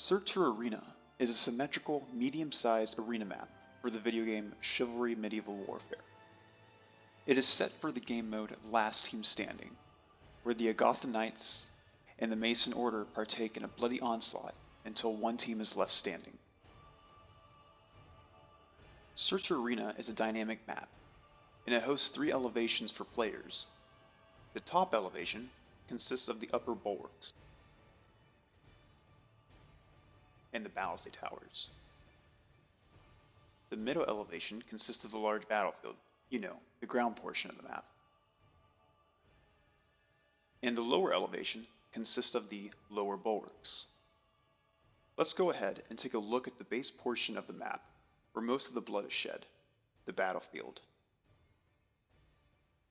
Surtr Arena is a symmetrical, medium-sized arena map for the video game Chivalry Medieval Warfare. It is set for the game mode Last Team Standing, where the Agatha Knights and the Mason Order partake in a bloody onslaught until one team is left standing. Surtr Arena is a dynamic map, and it hosts 3 elevations for players. The top elevation consists of the upper bulwarks and the ballistae towers. The middle elevation consists of the large battlefield, the ground portion of the map. And the lower elevation consists of the lower bulwarks. Let's go ahead and take a look at the base portion of the map where most of the blood is shed, the battlefield.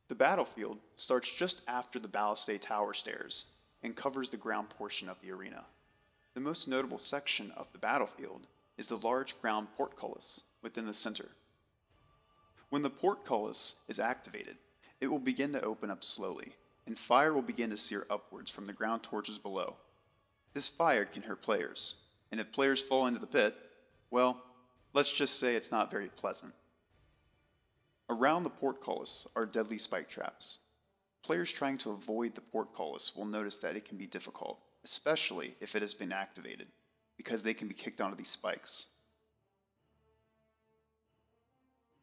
The battlefield starts just after the ballistae tower stairs and covers the ground portion of the arena. The most notable section of the battlefield is the large ground portcullis within the center. When the portcullis is activated, it will begin to open up slowly, and fire will begin to sear upwards from the ground torches below. This fire can hurt players, and if players fall into the pit, well, let's just say it's not very pleasant. Around the portcullis are deadly spike traps. Players trying to avoid the portcullis will notice that it can be difficult, especially if it has been activated, because they can be kicked onto these spikes.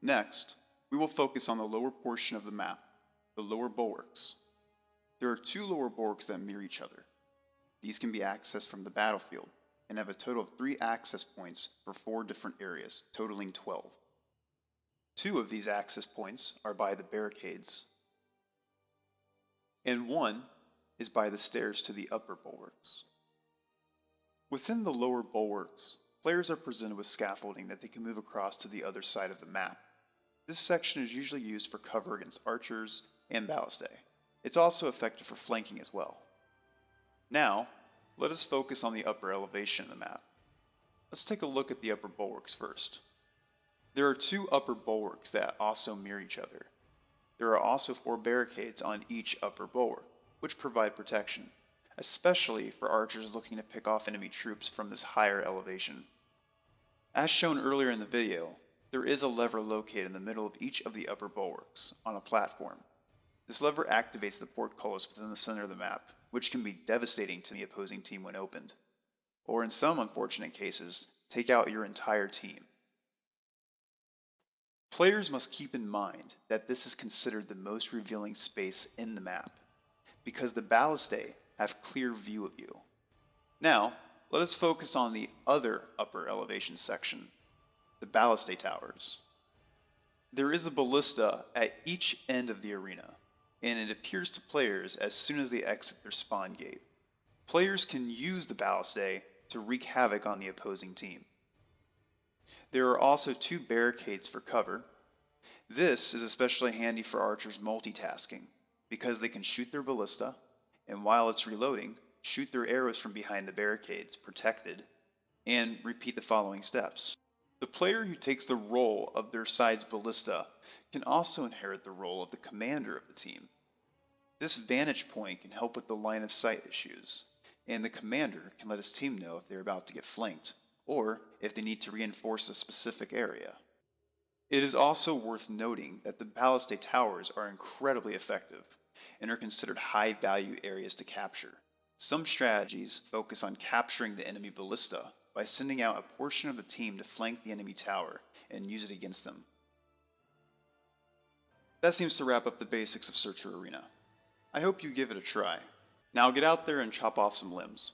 Next, we will focus on the lower portion of the map, the lower bulwarks. There are 2 lower bulwarks that mirror each other. These can be accessed from the battlefield, and have a total of 3 access points for 4 different areas, totaling 12. 2 of these access points are by the barricades, and 1 is by the stairs to the upper bulwarks. Within the lower bulwarks, players are presented with scaffolding that they can move across to the other side of the map. This section is usually used for cover against archers and ballistae. It's also effective for flanking as well. Now, let us focus on the upper elevation of the map. Let's take a look at the upper bulwarks first. There are 2 upper bulwarks that also mirror each other. There are also 4 barricades on each upper bulwark, which provide protection, especially for archers looking to pick off enemy troops from this higher elevation. As shown earlier in the video, there is a lever located in the middle of each of the upper bulwarks on a platform. This lever activates the portcullis within the center of the map, which can be devastating to the opposing team when opened, or in some unfortunate cases, take out your entire team. Players must keep in mind that this is considered the most revealing space in the map, because the ballistae have clear view of you. Now, let us focus on the other upper elevation section, the ballistae towers. There is a ballista at each end of the arena, and it appears to players as soon as they exit their spawn gate. Players can use the ballistae to wreak havoc on the opposing team. There are also 2 barricades for cover. This is especially handy for archers multitasking, because they can shoot their ballista, and while it's reloading, shoot their arrows from behind the barricades, protected, and repeat the following steps. The player who takes the role of their side's ballista can also inherit the role of the commander of the team. This vantage point can help with the line of sight issues, and the commander can let his team know if they're about to get flanked, or if they need to reinforce a specific area. It is also worth noting that the ballistae towers are incredibly effective, and are considered high-value areas to capture. Some strategies focus on capturing the enemy ballista by sending out a portion of the team to flank the enemy tower and use it against them. That seems to wrap up the basics of Surtr Arena. I hope you give it a try. Now get out there and chop off some limbs.